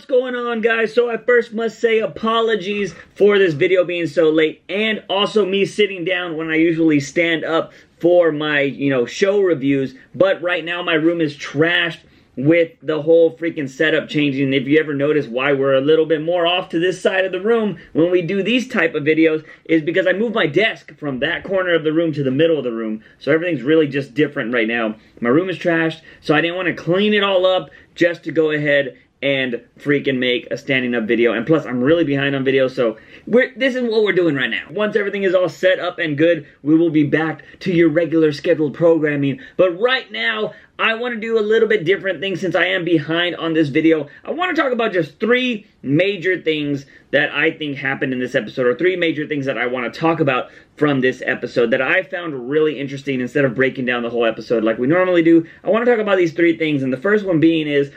going on, guys? So I first must say apologies for this video being so late, and also me sitting down when I usually stand up for my, show reviews. But right now my room is trashed with the whole freaking setup changing. If you ever notice why we're a little bit more off to this side of the room when we do these type of videos, is because I moved my desk from that corner of the room to the middle of the room. So everything's really just different right now. My room is trashed, so I didn't want to clean it all up just to go ahead and freaking make a standing up video. And plus, I'm really behind on video, so this is what we're doing right now. Once everything is all set up and good, we will be back to your regular scheduled programming. But right now, I want to do a little bit different thing since I am behind on this video. I want to talk about just 3 major things that I think happened in this episode, or 3 major things that I want to talk about from this episode that I found really interesting. Instead of breaking down the whole episode like we normally do, I want to talk about these 3 things, and the first one being is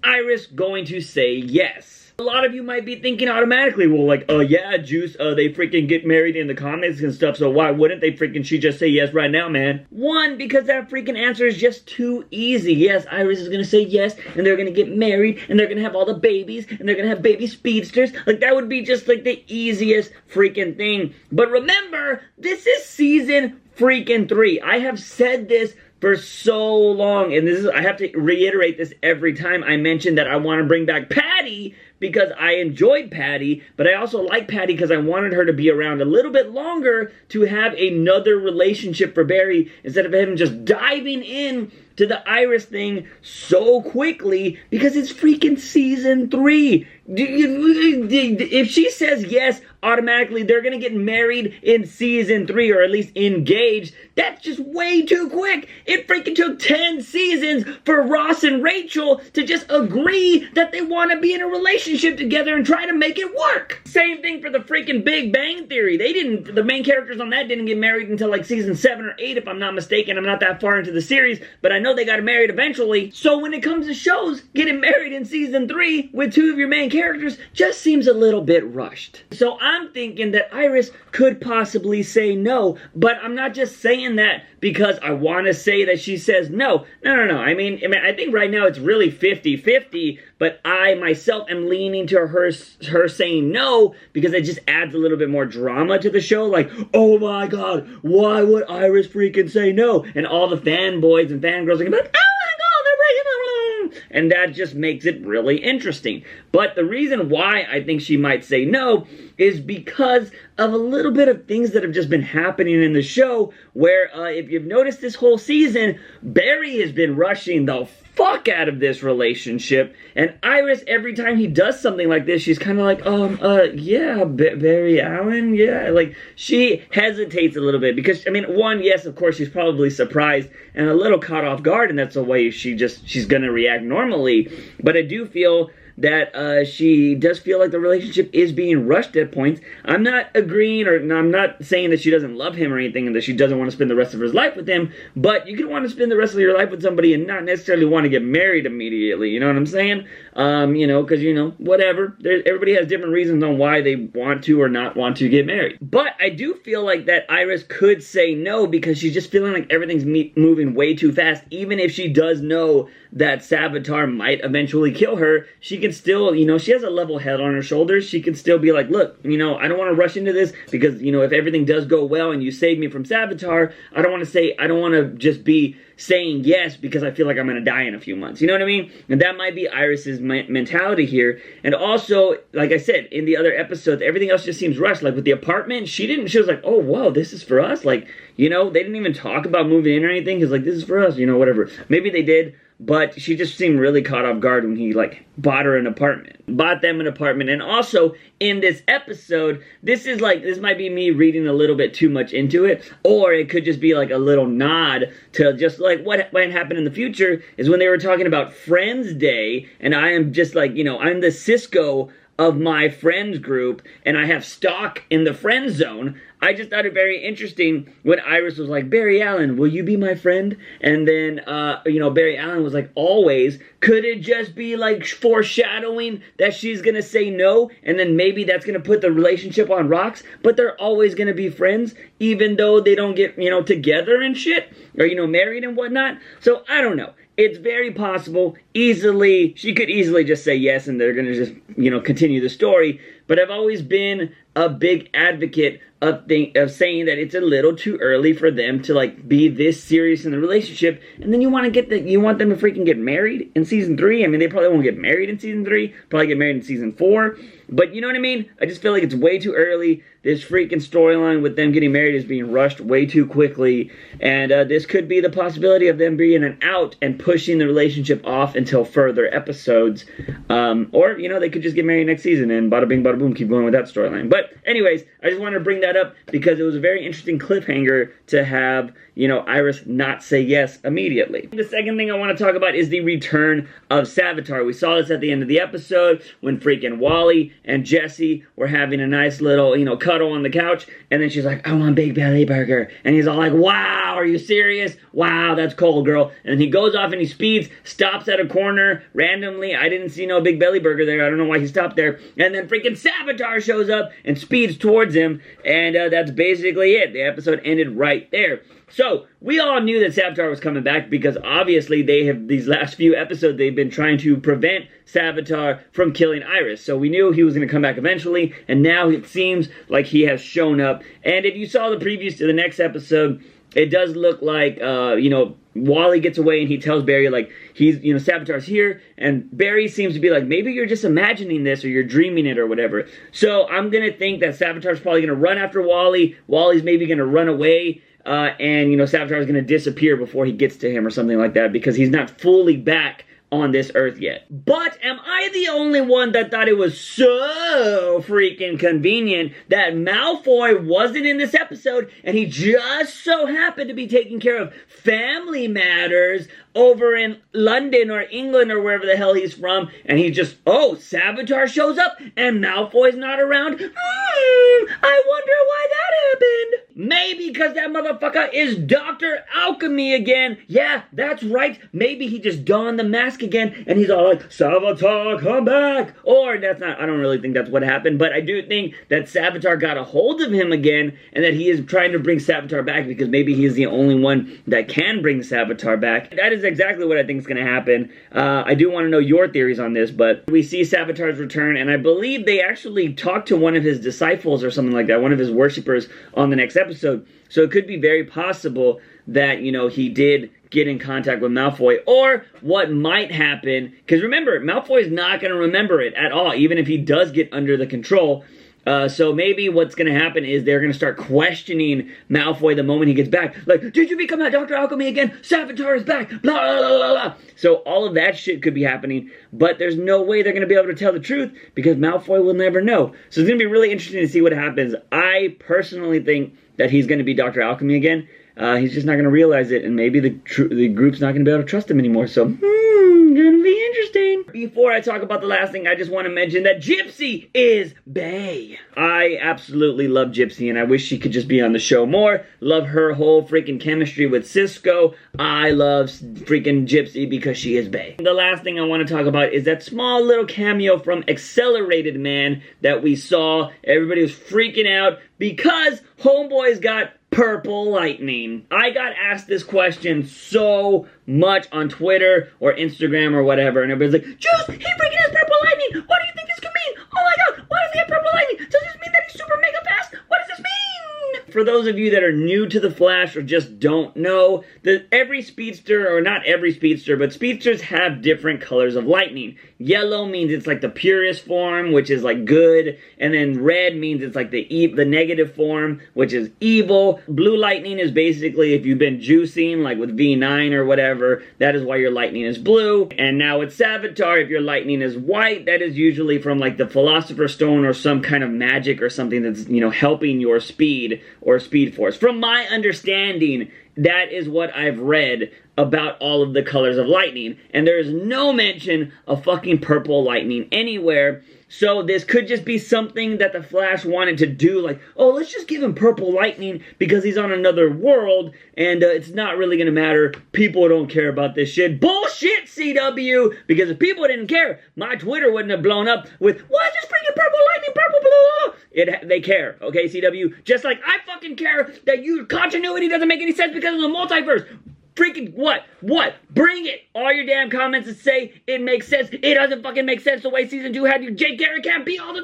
Iris going to say yes? A lot of you might be thinking automatically, well, like, yeah, Juice, they freaking get married in the comics and stuff, so why wouldn't she just say yes right now, man? 1, because that freaking answer is just too easy. Yes, Iris is gonna say yes, and they're gonna get married, and they're gonna have all the babies, and they're gonna have baby speedsters. Like, that would be just, like, the easiest freaking thing. But remember, this is season freaking 3. I have said this for so long, and I have to reiterate this every time I mention that I want to bring back Patty, because I enjoyed Patty, but I also like Patty because I wanted her to be around a little bit longer to have another relationship for Barry, instead of him just diving in to the Iris thing so quickly, because it's freaking season 3. If she says yes, automatically they're gonna get married in season 3, or at least engaged. That's just way too quick. It freaking took 10 seasons for Ross and Rachel to just agree that they want to be in a relationship together and try to make it work. Same thing for the freaking Big Bang Theory. The main characters on that didn't get married until like season 7 or 8, if I'm not mistaken. I'm not that far into the series, but I know they got married eventually. So when it comes to shows, getting married in season 3 with 2 of your main characters just seems a little bit rushed. So I'm thinking that Iris could possibly say no, but I'm not just saying that because I want to say that she says no. No. I mean, I think right now it's really 50-50, but I myself am leaning to her saying no, because it just adds a little bit more drama to the show. Like, oh my god, why would Iris freaking say no? And all the fanboys and fangirls are gonna be like, oh my god, they're breaking up. And that just makes it really interesting. But the reason why I think she might say no is because of a little bit of things that have just been happening in the show, where if you've noticed this whole season, Barry has been rushing the fuck out of this relationship, and Iris, every time he does something like this, she's kind of like, yeah, Barry Allen, yeah, like, she hesitates a little bit, because, I mean, 1, yes, of course, she's probably surprised and a little caught off guard, and that's the way she's gonna react normally, but I do feel that she does feel like the relationship is being rushed at points. I'm not agreeing, or I'm not saying that she doesn't love him or anything, and that she doesn't want to spend the rest of her life with him, but you can want to spend the rest of your life with somebody and not necessarily want to get married immediately, you know what I'm saying? Because, whatever. Everybody has different reasons on why they want to or not want to get married. But I do feel like that Iris could say no, because she's just feeling like everything's moving way too fast. Even if she does know that Savitar might eventually kill her, she can still, she has a level head on her shoulders. She can still be like, look, I don't want to rush into this, because, if everything does go well and you save me from Savitar, I don't want to just be saying yes because I feel like I'm going to die in a few months. You know what I mean? And that might be Iris's mentality here. And also, like I said, in the other episodes, everything else just seems rushed. Like with the apartment, she was like, oh, wow, this is for us. Like, they didn't even talk about moving in or anything. Because, like, this is for us, whatever. Maybe they did. But she just seemed really caught off guard when he, like, bought them an apartment. And also, in this episode, this might be me reading a little bit too much into it, or it could just be, like, a little nod to just, like, what might happen in the future is when they were talking about Friends Day, and I am just, like, I'm the Cisco of my friends group, and I have stock in the friend zone. I just thought it very interesting when Iris was like, Barry Allen, will you be my friend? And then, you know, Barry Allen was like, always. Could it just be like foreshadowing that she's gonna say no, and then maybe that's gonna put the relationship on rocks, but they're always gonna be friends, even though they don't get, you know, together and shit, or, you know, married and whatnot? So, I don't know. It's very possible, she could easily just say yes and they're gonna just, you know, continue the story. But I've always been a big advocate of saying that it's a little too early for them to like be this serious in the relationship, and then you want them to freaking get married in season 3. I mean, they probably won't get married in season 3, probably get married in season 4. But you know what I mean? I just feel like it's way too early. This freaking storyline with them getting married is being rushed way too quickly, and this could be the possibility of them being an out and pushing the relationship off until further episodes. Or, you know, they could just get married next season and bada bing bada boom, keep going with that storyline. But anyways, I just wanted to bring that up because it was a very interesting cliffhanger to have, you know, Iris not say yes immediately. The second thing I want to talk about is the return of Savitar. We saw this at the end of the episode when freaking Wally and Jesse were having a nice little, you know, cuddle on the couch, and then she's like, I want Big Belly Burger. And he's all like, wow, are you serious? Wow, that's cold, girl. And he goes off and he speeds, stops at a corner randomly. I didn't see no Big Belly Burger there. I don't know why he stopped there. And then freaking Savitar shows up and speeds towards him, and that's basically it. The episode ended right there. So, we all knew that Savitar was coming back because obviously these last few episodes, they've been trying to prevent Savitar from killing Iris. So we knew he was going to come back eventually, and now it seems like he has shown up. And if you saw the previews to the next episode, it does look like, you know, Wally gets away and he tells Barry, like, you know, Savitar's here, and Barry seems to be like, maybe you're just imagining this or you're dreaming it or whatever. So I'm going to think that Savitar's probably going to run after Wally. Wally's maybe going to run away. And, you know, Savitar is going to disappear before he gets to him or something like that because he's not fully back on this earth yet. But am I the only one that thought it was so freaking convenient that Malfoy wasn't in this episode and he just so happened to be taking care of family matters over in London or England or wherever the hell he's from, and he just, oh, Savitar shows up and Malfoy's not around? I wonder why that happened. Maybe because that motherfucker is Dr. Alchemy again. Yeah, that's right. Maybe he just donned the mask again and he's all like, Savitar, come back. Or that's not, I don't really think that's what happened, but I do think that Savitar got a hold of him again and that he is trying to bring Savitar back because maybe he's the only one that can bring Savitar back. That is exactly what I think is going to happen. I do want to know your theories on this, but we see Savitar's return, and I believe they actually talked to one of his disciples or something like that, one of his worshippers on the next episode. So it could be very possible that, you know, he did get in contact with Malfoy, or what might happen, because remember, Malfoy is not going to remember it at all, even if he does get under the control. So maybe what's going to happen is they're going to start questioning Malfoy the moment he gets back. Like, did you become that Dr. Alchemy again? Savitar is back. Blah, blah, blah, blah, blah. So all of that shit could be happening, but there's no way they're going to be able to tell the truth because Malfoy will never know. So it's going to be really interesting to see what happens. I personally think that he's going to be Dr. Alchemy again. He's just not going to realize it, and maybe the group's not going to be able to trust him anymore. So, gonna be interesting. Before I talk about the last thing, I just want to mention that Gypsy is bae. I absolutely love Gypsy, and I wish she could just be on the show more. Love her whole freaking chemistry with Cisco. I love freaking Gypsy because she is bae. The last thing I want to talk about is that small little cameo from Accelerated Man that we saw. Everybody was freaking out because Homeboy's got purple lightning. I got asked this question so much on Twitter or Instagram or whatever, and everybody's like, Juice, he freaking has purple lightning! What do you think this could mean? Oh my god, why does he have purple lightning? Does this mean that he's super mega fast? What does this mean? For those of you that are new to the Flash or just don't know, that every speedster, or not every speedster, but speedsters have different colors of lightning. Yellow means it's like the purest form, which is like good, and then red means it's like the negative form, which is evil. Blue lightning is basically if you've been juicing, like with V9 or whatever, that is why your lightning is blue. And now with Savitar, if your lightning is white, that is usually from like the Philosopher's Stone or some kind of magic or something that's, you know, helping your speed or Speed Force. From my understanding, that is what I've read about all of the colors of lightning. And there is no mention of fucking purple lightning anywhere. So this could just be something that the Flash wanted to do, like, oh, let's just give him purple lightning because he's on another world, and it's not really gonna matter. People don't care about this shit. Bullshit, CW! Because if people didn't care, my Twitter wouldn't have blown up with, why is this freaking purple lightning, purple, blah, blah, blah. They care, okay, CW? Just like I fucking care that your continuity doesn't make any sense because of the multiverse. Freaking what? What? Bring it! All your damn comments that say it makes sense. It doesn't fucking make sense the way season 2 had you. Jake Garrett can't be all the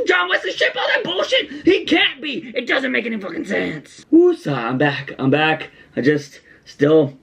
John Wesley ship, all that bullshit. He can't be. It doesn't make any fucking sense. Woosah, I'm back. I'm back. I just still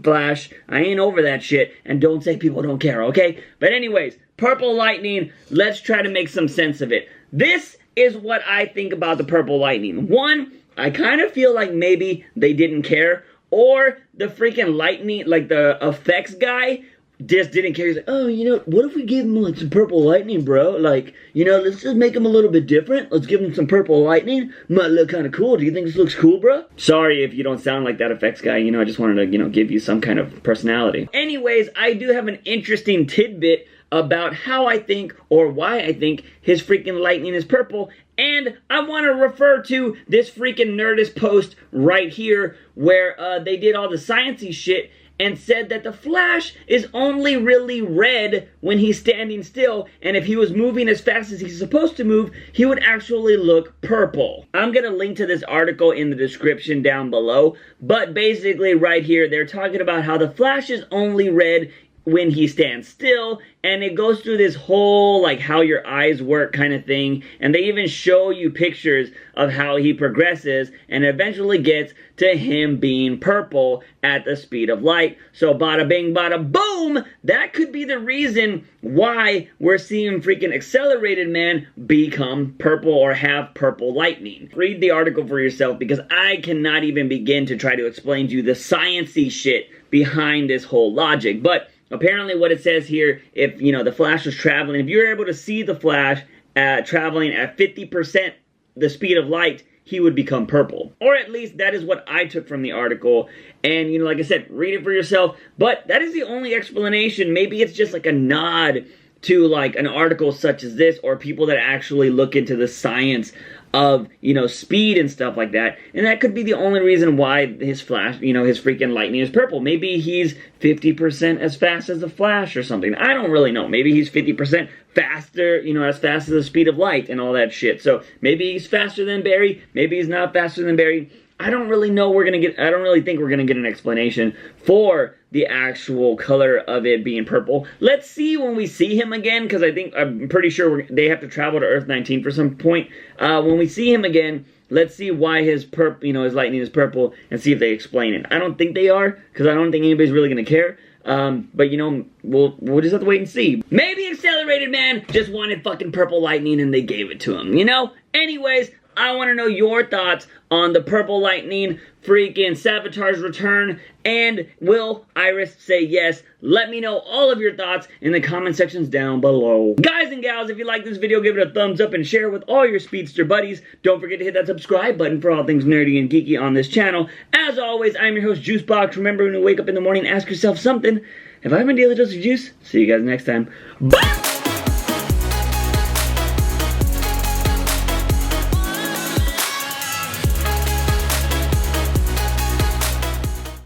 Flash. I ain't over that shit. And don't say people don't care, okay? But anyways, purple lightning. Let's try to make some sense of it. This is what I think about the purple lightning. One, I kind of feel like maybe they didn't care. Or the freaking lightning, like the effects guy, just didn't care. He's like, oh, you know, what if we give him like some purple lightning, bro? Like, you know, let's just make him a little bit different. Let's give him some purple lightning. Might look kind of cool. Do you think this looks cool, bro? Sorry if you don't sound like that effects guy. You know, I just wanted to, you know, give you some kind of personality. Anyways, I do have an interesting tidbit about how I think, or why I think, his freaking lightning is purple. And I want to refer to this freaking Nerdist post right here where they did all the sciencey shit and said that the Flash is only really red when he's standing still, and if he was moving as fast as he's supposed to move, he would actually look purple. I'm going to link to this article in the description down below, but basically right here they're talking about how the Flash is only red when he stands still, and it goes through this whole like how your eyes work kind of thing, and they even show you pictures of how he progresses and eventually gets to him being purple at the speed of light. So bada bing bada boom, that could be the reason why we're seeing freaking Accelerated Man become purple or have purple lightning. Read the article for yourself because I cannot even begin to try to explain to you the sciencey shit behind this whole logic. But apparently what it says here, if, you know, the Flash was traveling, if you're able to see the Flash traveling at 50% the speed of light, he would become purple. Or at least that is what I took from the article. And, you know, like I said, read it for yourself. But that is the only explanation. Maybe it's just like a nod to like an article such as this, or people that actually look into the science of, you know, speed and stuff like that. And that could be the only reason why his Flash, you know, his freaking lightning is purple. Maybe he's 50% as fast as the Flash or something. I don't really know. Maybe he's 50% faster, you know, as fast as the speed of light and all that shit. So maybe he's faster than Barry. Maybe he's not faster than Barry. I don't really know I don't really think we're gonna get an explanation for the actual color of it being purple. Let's see when we see him again, because I'm pretty sure they have to travel to Earth 19 for some point. When we see him again, let's see why his his lightning is purple, and see if they explain it. I don't think they are, because I don't think anybody's really gonna care. But you know, we'll just have to wait and see. Maybe Accelerated Man just wanted fucking purple lightning and they gave it to him, you know? Anyways, I want to know your thoughts on the purple lightning, freaking Savitar's return, and will Iris say yes? Let me know all of your thoughts in the comment sections down below. Guys and gals, if you like this video, give it a thumbs up and share it with all your speedster buddies. Don't forget to hit that subscribe button for all things nerdy and geeky on this channel. As always, I'm your host, JUICEbox. Remember, when you wake up in the morning, ask yourself something. Have I been dealing with juice? See you guys next time. Bye!